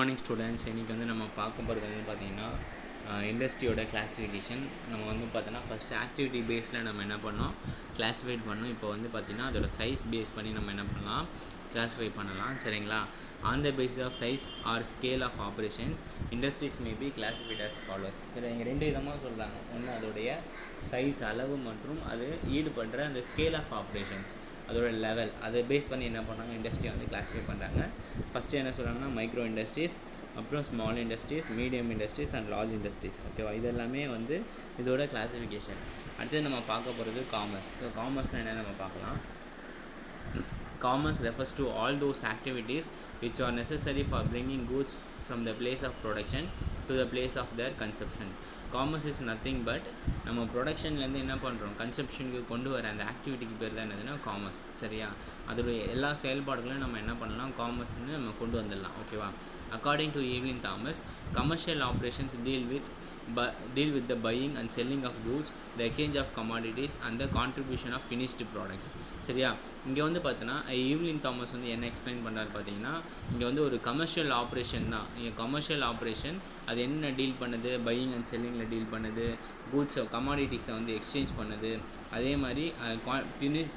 Morning students. இன்றைக்கி வந்து நம்ம பார்க்க போகிறது வந்து பார்த்திங்கன்னா இண்டஸ்ட்ரியோட கிளாஸிஃபிகேஷன். நம்ம வந்து பார்த்தோன்னா ஃபஸ்ட்டு ஆக்டிவிட்டி பேஸில் நம்ம என்ன பண்ணோம், கிளாஸிஃபைட் பண்ணோம். இப்போ வந்து பார்த்திங்கன்னா அதோட சைஸ் பேஸ் பண்ணி நம்ம என்ன பண்ணலாம், கிளாஸிஃபை பண்ணலாம். சரிங்களா? On the basis of size or scale of operations industries may be classified as follows. சரி, இங்கே ரெண்டு விதமாக சொல்கிறாங்க. ஒன்று அதோடைய சைஸ் அளவு மற்றும் அது ஈடுபடுற அந்த ஸ்கேல் ஆஃப் ஆப்ரேஷன்ஸ், அதோட லெவல், அதை பேஸ் பண்ணி என்ன பண்ணாங்க, இண்டஸ்ட்ரியை வந்து கிளாஸிஃபை பண்ணுறாங்க. ஃபஸ்ட்டு என்ன சொல்கிறாங்கன்னா மைக்ரோ இண்டஸ்ட்ரீஸ், அப்புறம் small industries, medium industries and large industries. ஓகேவா? இதெல்லாமே வந்து இதோட கிளாஸிஃபிகேஷன். அடுத்தது நம்ம பார்க்க போகிறது காமர்ஸ். ஸோ காமர்ஸ்னால் என்ன நம்ம பார்க்கலாம். Commerce refers to all those activities which are necessary for bringing goods from the place of production to the place of their consumption. Commerce is nothing but நம்ம ப்ரொடக்ஷன்லேருந்து என்ன பண்ணுறோம், கன்சப்ஷனுக்கு கொண்டு வர அந்த ஆக்டிவிட்டிக்கு பேர் தான் என்னதுன்னா காமர்ஸ். சரியா? அதோடைய எல்லா செயல்பாடுகளையும் நம்ம என்ன பண்ணலாம், காமர்ஸ்ன்னு நம்ம கொண்டு வந்துடலாம். ஓகேவா? According to Evelyn Thomas, commercial operations deal with the buying and selling of goods, the exchange of commodities and the contribution of finished products. சரியா? இங்கே வந்து பார்த்தீங்கன்னா ஈவ்லின் தாமஸ் வந்து என்ன எக்ஸ்பிளைன் பண்ணுறாரு பார்த்தீங்கன்னா, இங்கே வந்து ஒரு கமர்ஷியல் ஆப்ரேஷன் தான். இங்கே கமர்ஷியல் ஆப்ரேஷன் அது என்ன டீல் பண்ணுது, பையிங் அண்ட் செல்லிங்கில் டீல் பண்ணுது, கூட்ஸை கமாடிட்டிஸை வந்து எக்ஸ்சேஞ்ச் பண்ணுது, அதே மாதிரி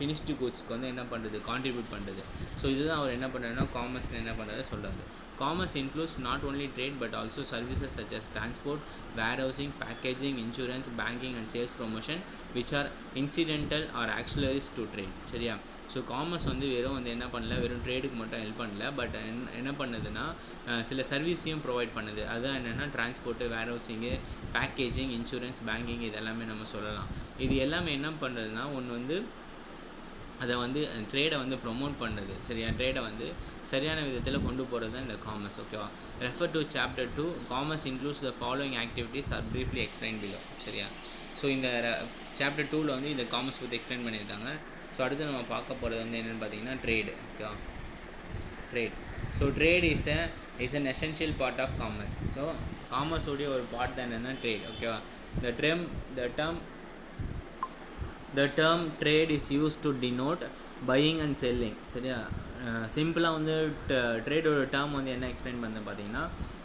ஃபினிஷ்டு கூட்ஸ்க்கு வந்து என்ன பண்ணுறது, கான்ட்ரிபியூட் பண்ணுறது. ஸோ இதுதான் அவர் என்ன பண்ணுறாருன்னா காமர்ஸில் என்ன பண்ணுறாரு சொல்கிறாரு. Commerce includes not only trade but also services such as transport, warehousing, packaging, insurance, banking and sales promotion, which are incidental or auxiliaries to trade. சரியா? ஸோ காமர்ஸ் வந்து வெறும் வந்து என்ன பண்ணல, வெறும் ட்ரேடுக்கு மட்டும் ஹெல்ப் பண்ணல, பட் என்ன பண்ணுதுன்னா சில சர்வீஸையும் ப்ரொவைட் பண்ணுது. அதுதான் என்னென்னா டிரான்ஸ்போர்ட்டு, வேர்ஹவுசிங்கு, பேக்கேஜிங், இன்சூரன்ஸ், பேங்கிங், இதெல்லாமே நம்ம சொல்லலாம். இது எல்லாமே என்ன பண்ணுறதுனா, ஒன்று வந்து அதை வந்து ட்ரேடை வந்து ப்ரொமோட் பண்ணுறது. சரியா? ட்ரேடை வந்து சரியான விதத்தில் கொண்டு போகிறது தான் இந்த காமர்ஸ். ஓகேவா? Refer to chapter 2. Commerce includes the following activities are briefly explained below. சரியா? ஸோ இந்த சாப்டர் 2ல் வந்து இந்த காமர்ஸ் பற்றி எக்ஸ்பிளைன் பண்ணியிருக்காங்க. ஸோ அடுத்து நம்ம பார்க்க போகிறது வந்து என்னென்னு பார்த்தீங்கன்னா ட்ரேடு. ஓகேவா? Trade. So trade is an essential part of commerce. So காமர்ஸோடைய ஒரு பார்ட் தான் என்னென்னா ட்ரேட். ஓகேவா? The term trade is used to denote buying and selling. சரியா? சிம்பிளாக வந்து ட்ரேடோட டேர்ம் வந்து என்ன எக்ஸ்பிளைன் பண்ண பார்த்தீங்கன்னா,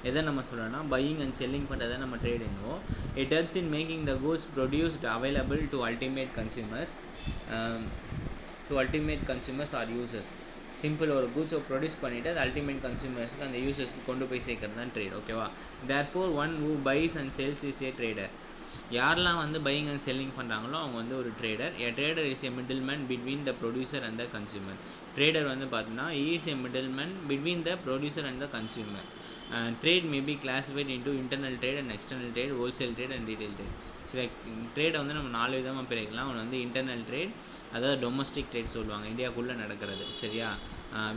எதை நம்ம சொல்கிறோன்னா பையிங் அண்ட் செல்லிங் பண்ணுறதை நம்ம ட்ரேட் என்னவோ. It helps in making the goods produced available to ultimate consumers or users. Simple, ஒரு கூட்ஸை ப்ரொடியூஸ் பண்ணிவிட்டு அது அல்டிமேட் கன்சியூமர்ஸ்க்கு, அந்த யூசர்ஸ்க்கு கொண்டு போய் சேர்க்கறது தான் ட்ரேட். ஓகேவா? Therefore one who buys and sells is a trader. யாரெல்லாம் வந்து பையிங் அண்ட் செல்லிங் பண்ணுறாங்களோ அவங்க வந்து ஒரு trader. A trader is a middleman between the producer and the consumer. Trader வந்து பார்த்தீங்கன்னா is a middleman between the producer and the consumer. Trade may be classified into internal trade and external trade, wholesale trade and retail trade. சில ட்ரேடை வந்து நம்ம 4 விதமாக பிரிக்கலாம். ஒன்று வந்து இன்டர்னல் ட்ரேட், அதாவது டொமஸ்டிக் ட்ரேட் சொல்லுவாங்க, இந்தியாவுக்குள்ளே நடக்கிறது. சரியா?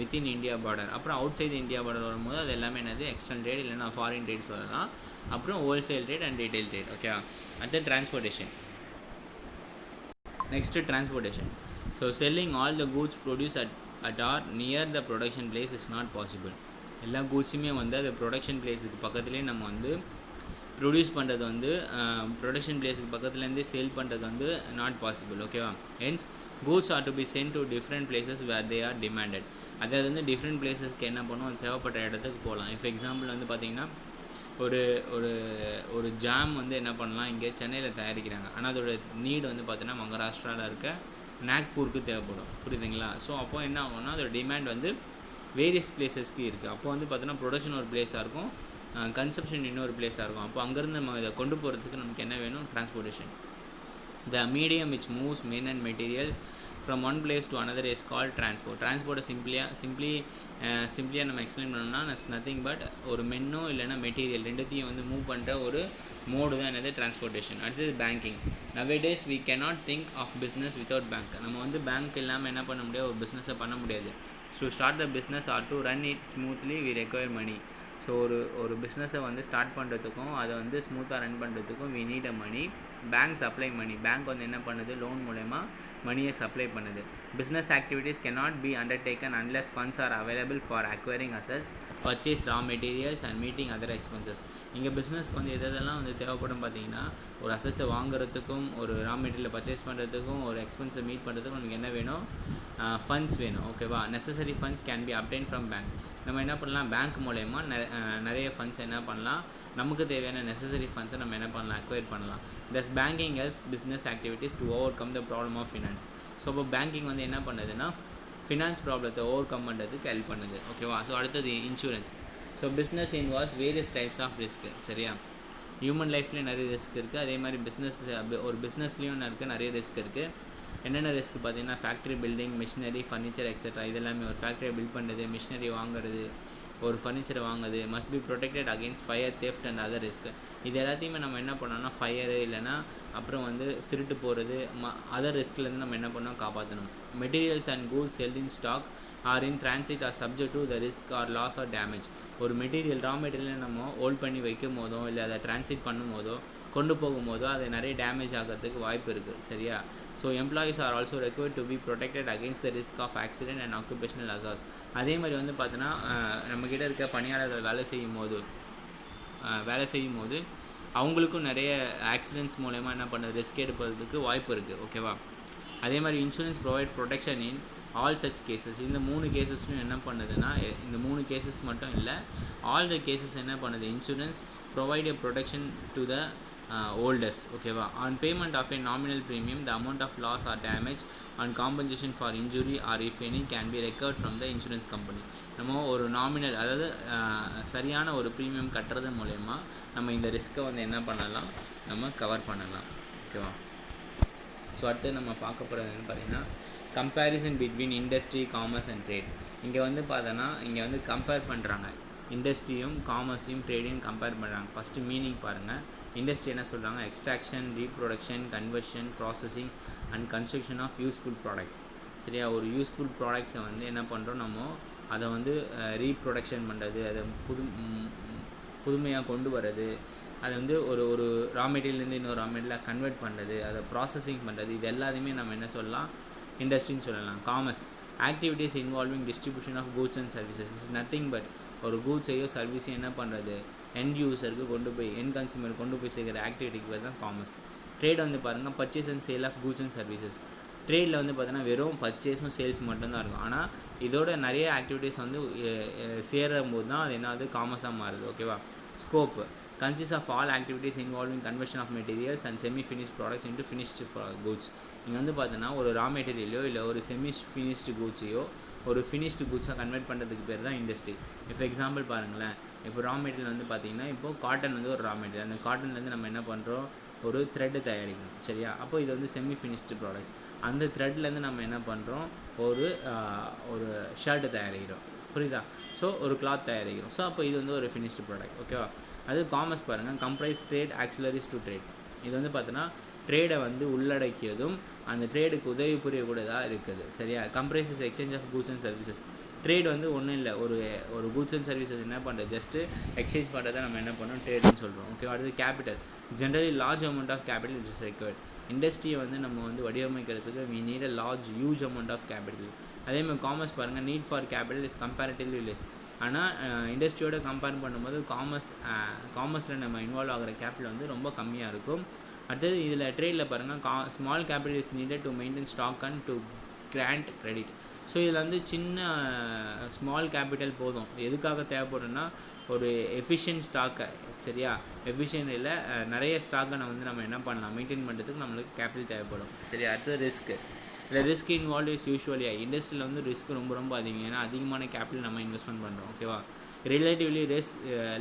Within India border. அப்புறம் அவுட் சைடு இந்தியா பார்டர் வரும்போது அது எல்லாமே என்னது, எக்ஸ்டர்னல் ட்ரேட் இல்லைனா ஃபாரின் ட்ரேட் சொல்லலாம். அப்புறம் wholesale trade and retail trade. ஓகேவா? அடுத்து transportation. Next transportation. So selling all the goods produce at or near the production place is not possible. எல்லா கூட்ஸுமே வந்து அது ப்ரொடக்ஷன் பிளேஸுக்கு பக்கத்துலேயே நம்ம வந்து ப்ரொடியூஸ் பண்ணுறது வந்து ப்ரொடக்ஷன் பிளேஸுக்கு பக்கத்துலேருந்தே சேல் பண்ணுறது வந்து நாட் பாசிபிள். ஓகேவா? Hence goods are to be sent to different places where they are demanded. அதாவது வந்து டிஃப்ரெண்ட் பிளேசஸ்க்கு என்ன பண்ணுவோம், தேவைப்பட்ட இடத்துக்கு போகலாம். இப்போ எக்ஸாம்பிள் வந்து பார்த்திங்கன்னா ஒரு ஒரு ஒரு ஜாம் வந்து என்ன பண்ணலாம், இங்கே சென்னையில் தயாரிக்கிறாங்க. ஆனால் அதோட நீடு வந்து பார்த்தீங்கன்னா மகாராஷ்டிராவில் இருக்க நாக்பூருக்கு தேவைப்படும். புரியுதுங்களா? ஸோ அப்போ என்ன ஆகும்னா அதோட டிமாண்ட் வந்து வேரியஸ் பிளேசஸ்க்கு இருக்குது. அப்போ வந்து பார்த்தீங்கன்னா ப்ரொடக்ஷன் ஒரு பிளேஸாக இருக்கும், கன்சப்ஷன் இன்னொரு பிளேஸாக இருக்கும். அப்போ அங்கேருந்து நம்ம இதை கொண்டு போகிறதுக்கு நமக்கு என்ன வேணும், transportation. The medium which moves men and materials from one place to another is called transport. Transport சிம்பிளியாக நம்ம எக்ஸ்பிளைன் பண்ணோம்னா இட்ஸ் நத்திங் பட் ஒரு மென்னோ இல்லைனா மெட்டீரியல் ரெண்டுத்தையும் வந்து மூவ் பண்ணுற ஒரு மோடு தான் என்னது, டிரான்ஸ்போர்ட்டேஷன். அடுத்தது banking. nowadays we cannot think of business without bank. நம்ம வந்து பேங்க் இல்லாமல் என்ன பண்ண முடியாது, ஒரு பிஸ்னஸை பண்ண முடியாது. to start the business or to run it smoothly we require money. So ஒரு பிஸ்னஸை வந்து ஸ்டார்ட் பண்ணுறதுக்கும் அதை வந்து ஸ்மூத்தாக ரன் பண்ணுறதுக்கும் we need a money. Bank supply money. Bank வந்து என்ன பண்ணுது, லோன் மூலமா மணியை சப்ளை பண்ணுது. Business activities cannot be undertaken unless funds are available for acquiring assets, purchase raw materials and meeting other expenses. இங்கே பிஸ்னஸ்க்கு வந்து எதெல்லாம் வந்து தேவைப்படும் பார்த்தீங்கன்னா, ஒரு அசட்ஸை வாங்குறதுக்கும், ஒரு ரா மெட்டீரியலை பர்ச்சேஸ் பண்ணுறதுக்கும், ஒரு எக்ஸ்பென்ஸை மீட் பண்ணுறதுக்கும் நமக்கு என்ன வேணும், ஃபண்ட்ஸ் வேணும். ஓகேவா? Necessary funds can be obtained from bank. நம்ம என்ன பண்ணலாம், பேங்க் மூலயமா நிறைய ஃபண்ட்ஸ் என்ன பண்ணலாம், நமக்கு தேவையான நெசசரி ஃபண்ட்ஸை நம்ம என்ன பண்ணலாம், அக்வயர் பண்ணலாம். Thus banking help business activities to overcome the problem of finance. So இப்போ பேங்கிங் வந்து என்ன பண்ணுதுன்னா ஃபினான்ஸ் ப்ராப்ளத்தை ஓவர் கம் பண்ணுறதுக்கு ஹெல்ப் பண்ணுது. ஓகேவா. ஸோ அடுத்தது insurance. So business involves various types of risk. சரியா, ஹியூமன் லைஃப்லேயும் நிறைய ரிஸ்க் இருக்குது, அதே மாதிரி ஒரு பிஸ்னஸ்லேயும் நிறைய ரிஸ்க் இருக்குது. என்னென்ன ரிஸ்க் பார்த்தீங்கன்னா factory building, machinery, furniture et cetera. இதெல்லாமே ஒரு ஃபேக்ட்ரியை பில்ட் பண்ணுறது, மிஷினரி வாங்குறது, ஒரு ஃபர்னிச்சரை வாங்குறது must be protected against fire, theft and other risk. இது எல்லாத்தையுமே நம்ம என்ன பண்ணோம்னா ஃபயரு இல்லைனா அப்புறம் வந்து திருட்டு போகிறது அதர் ரிஸ்க்லேருந்து நம்ம என்ன பண்ணோம், காப்பாற்றணும். Materials and goods held in stock or in transit are subject to the risk or loss or damage. ஒரு ரா மெட்டீரியலை நம்ம ஹோல்ட் பண்ணி வைக்கும் போதோ இல்லை அதை டிரான்சிட் பண்ணும் போதோ கொண்டு போகும்போதோ அது நிறைய டேமேஜ் ஆகிறதுக்கு வாய்ப்பு இருக்குது. சரியா. So employees are also required to be protected against the risk of accident and occupational அசாஸ். அதே மாதிரி வந்து பார்த்தோன்னா நம்மக்கிட்ட இருக்க பணியாளர்கள் வேலை செய்யும் போது அவங்களுக்கும் நிறைய ஆக்சிடென்ட்ஸ் மூலயமா என்ன பண்ணுறது, ரிஸ்க் எடுப்பதுக்கு வாய்ப்பு இருக்குது. ஓகேவா. அதே மாதிரி insurance provide protection in all such cases. இந்த 3 கேசஸ்லையும் என்ன பண்ணுதுன்னா, இந்த 3 கேசஸ் மட்டும் இல்லை, ஆல் த கேசஸ் என்ன பண்ணுது, insurance provide a protection to the holders. ஓகேவா. On payment of a nominal premium the amount of loss or damage on compensation for injury or if any can be recovered from the insurance company. நம்ம ஒரு nominal, அதாவது சரியான ஒரு premium கட்டுறது மூலயமா நம்ம இந்த ரிஸ்க்கை வந்து என்ன பண்ணலாம், நம்ம கவர் பண்ணலாம். ஓகேவா. ஸோ அடுத்து நம்ம பார்க்க போகிறதுன்னு பார்த்தீங்கன்னா comparison between industry, commerce and trade. இங்கே வந்து பார்த்தோன்னா இங்கே வந்து கம்பேர் பண்ணுறாங்க, இண்டஸ்ட்ரியும் காமர்ஸையும் ட்ரேடையும் கம்பேர் பண்ணுறாங்க. ஃபஸ்ட்டு மீனிங் பாருங்கள். இண்டஸ்ட்ரி என்ன சொல்கிறாங்க, extraction, reproduction, conversion, processing and construction of useful products. சரியா. ஒரு யூஸ்ஃபுல் ப்ராடக்ட்ஸை வந்து என்ன பண்ணுறோம், நம்ம அதை வந்து ரீப்ரொடக்ஷன் பண்ணுறது, அதை புதுமையாக கொண்டு வர்றது, அதை வந்து ஒரு ரா மெட்டீரியல்லேருந்து இன்னொரு ரா மெட்டீரியலாக கன்வெர்ட் பண்ணுறது, அதை ப்ராசஸிங் பண்ணுறது, இது எல்லாத்தையுமே நம்ம என்ன சொல்லலாம், இண்டஸ்ட்ரின்னு சொல்லலாம். Commerce activities involving distribution of goods and services is nothing but ஒரு கூட்ஸையோ சர்வீஸையும் என்ன பண்ணுறது, எண்ட் யூஸருக்கு எண்ட் கன்சூமருக்கு கொண்டு போய் சேர்க்குற ஆக்டிவிட்டிக்கு பேர் தான் காமர்ஸ். ட்ரேட் வந்து பாருங்கள், purchase and sale of goods and services. ட்ரேடில் வந்து பார்த்தீங்கன்னா வெறும் பர்ச்சேஸும் சேல்ஸ் மட்டும்தான் இருக்கும். ஆனால் இதோட நிறைய ஆக்டிவிட்டீஸ் வந்து சேரும்போது தான் அது என்னது, காமர்ஸாக மாறுது. ஓகேவா. Scope consists of all activities involving conversion of materials and semi-finished products into finished goods. இங்கே வந்து பார்த்தோன்னா ஒரு ரா மெட்டீரியலையோ இல்லை ஒரு செமி-ஃபினிஷ்டு கூட்ஸையோ ஒரு ஃபினிஷ்டு கூட்ஸாக கன்வெர்ட் பண்ணுறதுக்கு பேர் தான் இண்டஸ்ட்ரி. இப்போ எக்ஸாம்பிள் பாருங்களேன், இப்போ ரா மெட்டீரியல் வந்து பார்த்திங்கன்னா இப்போது காட்டன் வந்து ஒரு ரா மெட்டீரியல், அந்த காட்டன்லேருந்து நம்ம என்ன பண்ணுறோம், ஒரு த்ரெட்டு தயாரிக்கணும். சரியா. அப்போ இது வந்து செமி-ஃபினிஷ்டு ப்ராடக்ட்ஸ். அந்த த்ரெட்லேருந்து நம்ம என்ன பண்ணுறோம், ஒரு ஷர்ட்டு தயாரிக்கிறோம். புரியுதா. ஸோ ஒரு கிளாத் தயாரிக்கிறோம். ஸோ அப்போ இது வந்து ஒரு ஃபினிஷ்டு ப்ராடக்ட். ஓகேவா. அது காமர்ஸ் பாருங்கள், கம்ப்ரைஸ் ட்ரேட் ஆக்சிலரிஸ் டு ட்ரேட். இது வந்து பார்த்தோன்னா ட்ரேடை வந்து உள்ளடக்கியதும் அந்த ட்ரேடுக்கு உதவி புரியக்கூடியதாக இருக்குது. சரியா. Comprises exchange of goods and services. Trade வந்து ஒன்றும் இல்லை, ஒரு கூட்ஸ் அண்ட் சர்வீசஸ் என்ன பண்ணுறது, ஜஸ்ட்டு எக்ஸ்சேஞ்ச் பண்ணுறதை நம்ம என்ன பண்ணோம், ட்ரேடுன்னு சொல்கிறோம். ஓகே. அடுத்து capital. Generally large amount of capital it is required. இண்டஸ்ட்ரியை வந்து நம்ம வந்து வடிவமைக்கிறதுக்கு we need a large huge amount of capital. அதேமாதிரி காமர்ஸ் பாருங்கள், need for capital is comparatively less. ஆனால் இண்டஸ்ட்ரியோட கம்பேர் பண்ணும்போது காமர்ஸில் நம்ம இன்வால்வ் ஆகிற கேபிட்டல் வந்து ரொம்ப கம்மியாக இருக்கும். அடுத்தது இதில் ட்ரேடில் பாருங்கள், small capital is needed to maintain stock and to grant credit. So இதில் வந்து சின்ன ஸ்மால் கேபிட்டல் போதும். எதுக்காக தேவைப்படும்னா ஒரு எஃபிஷியன்ட் ஸ்டாக்கை, சரியா, எஃபிஷியன்ட் இல்லை நிறைய ஸ்டாக்கை நம்ம என்ன பண்ணலாம், மெயின்டைன் பண்ணுறதுக்கு நம்மளுக்கு கேபிட்டல் தேவைப்படும். சரியா. அடுத்தது ரிஸ்க்கு. இல்லை ரிஸ்க் இன்வால்வ் இஸ் யூஸ்வலி இண்டஸ்ட்ரியில் வந்து ரிஸ்க் ரொம்ப அதிகம். ஏன்னா அதிகமான கேபிட்டல் நம்ம இன்வெஸ்ட்மெண்ட் பண்ணுறோம். ஓகேவா. Relatively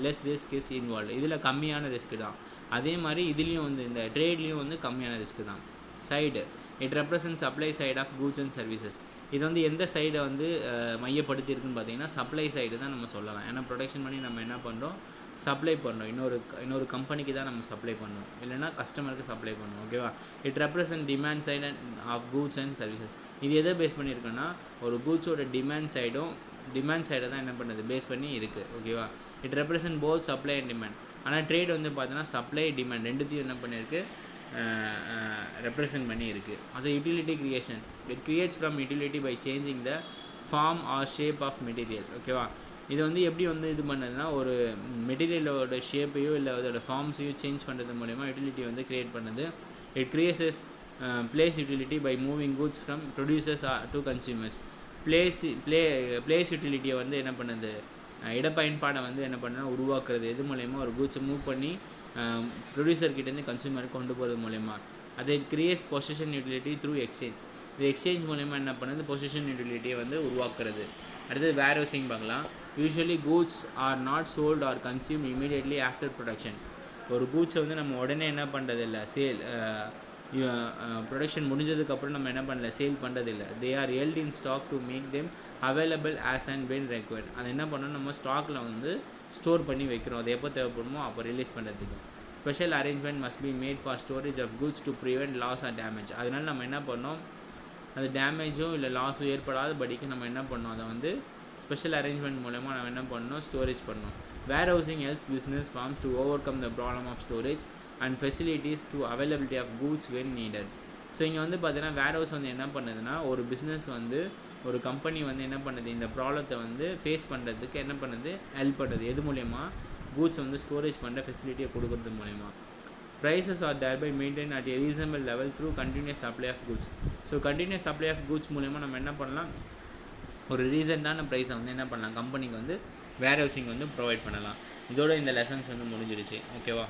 less risk is involve. இதில் கம்மியான ரிஸ்க்கு தான். அதே மாதிரி இதுலேயும் வந்து இந்த ட்ரேட்லேயும் வந்து கம்மியான ரிஸ்க்கு தான். Side it represent supply side of goods and services. இது வந்து எந்த சைடை வந்து மையப்படுத்தியிருக்குன்னு பார்த்தீங்கன்னா சப்ளை சைடு தான் நம்ம சொல்லலாம். ஏன்னா ப்ரொடக்ஷன் பண்ணி நம்ம என்ன பண்ணுறோம், சப்ளை பண்ணுறோம். இன்னொரு கம்பெனிக்கு தான் நம்ம சப்ளை பண்ணுவோம், இல்லைனா கஸ்டமருக்கு சப்ளை பண்ணுவோம். ஓகேவா. It represent demand side of goods and services. இது எதை பேஸ் பண்ணியிருக்கோன்னா ஒரு கூட்ஸோட டிமாண்ட் சைடை தான் என்ன பண்ணுறது, பேஸ் பண்ணி இருக்குது. ஓகேவா. It represent both supply and demand. ஆனால் ட்ரேட் வந்து பார்த்தோன்னா சப்ளை டிமாண்ட் ரெண்டுத்தையும் என்ன பண்ணியிருக்கு, ரெப்ரசன்ட் பண்ணி இருக்குது. அது utility creation. It creates from utility by changing the form or shape of material. ஓகேவா. இது வந்து எப்படி வந்து இது பண்ணுதுன்னா ஒரு மெட்டீரியலோட ஷேப்பையோ இல்லை அதோட ஃபார்ம்ஸையோ சேஞ்ச் பண்ணுறது மூலமா யூட்டிலிட்டி வந்து க்ரியேட் பண்ணுது. It creates place utility by moving goods from producers to consumers. Place யூட்டிலிட்டியை வந்து என்ன பண்ணுது, இடப்பயன்பாடை வந்து என்ன பண்ணால் உருவாக்குறது எது மூலயமா ஒரு கூட்ஸை மூவ் பண்ணி ப்ரொடியூசர்கிட்டேருந்து கன்சூமருக்கு கொண்டு போகிறது மூலயமா. அது it creates position utility through exchange. இது எக்ஸ்சேஞ்ச் மூலயமா என்ன பண்ணுது பொசிஷன் யூட்டிலிட்டியை வந்து உருவாக்குறது. அடுத்தது வேர் ஹவுசிங் பார்க்கலாம். Usually goods are not sold or consume immediately after production. ஒரு கூட்ஸை வந்து நம்ம உடனே என்ன பண்ணுறதில்ல சேல் ப்ரொடக்ஷன் முடிஞ்சதுக்கப்புறம் நம்ம என்ன பண்ணல சேல் பண்ணுறதில்ல. They are held in stock to make them available as and when required. அதை என்ன பண்ணணும் நம்ம ஸ்டாக்கில் வந்து ஸ்டோர் பண்ணி வைக்கிறோம். அது எப்போ தேவைப்படுமோ அப்போ ரிலீஸ் பண்ணுறதுக்கு. Special arrangement must be made for storage of goods to prevent loss or damage. அதனால் நம்ம என்ன பண்ணோம் அது டேமேஜோ இல்லை லாஸோ ஏற்படாத படிக்கு நம்ம என்ன பண்ணோம் அதை வந்து ஸ்பெஷல் அரேஞ்ச்மெண்ட் மூலமாக நம்ம என்ன பண்ணோம் ஸ்டோரேஜ் பண்ணோம். Warehousing helps business firms to overcome the problem of storage and facilities to availability of goods when needed. So இங்கே வந்து பார்த்தீங்கன்னா வேர் ஹவுஸ் வந்து என்ன பண்ணுதுன்னா ஒரு பிஸ்னஸ் வந்து ஒரு கம்பெனி வந்து என்ன பண்ணுது இந்த ப்ராப்ளத்தை வந்து ஃபேஸ் பண்ணுறதுக்கு என்ன பண்ணுது ஹெல்ப் பண்ணுறது. எது மூலயமா கூட்ஸ் வந்து ஸ்டோரேஜ் பண்ணுற ஃபெசிலிட்டியை கொடுக்குறது மூலயமா. Prices are thereby maintained at a reasonable level through continuous supply of goods. So continuous supply of goods மூலயமா நம்ம என்ன பண்ணலாம் ஒரு ரீசெண்டான ப்ரைஸை வந்து என்ன பண்ணலாம் கம்பெனிக்கு வந்து வேர் ஹவுசிங் வந்து ப்ரொவைட் பண்ணலாம். இதோட இந்த லெசன்ஸ் வந்து முடிஞ்சிடுச்சு. ஓகேவா.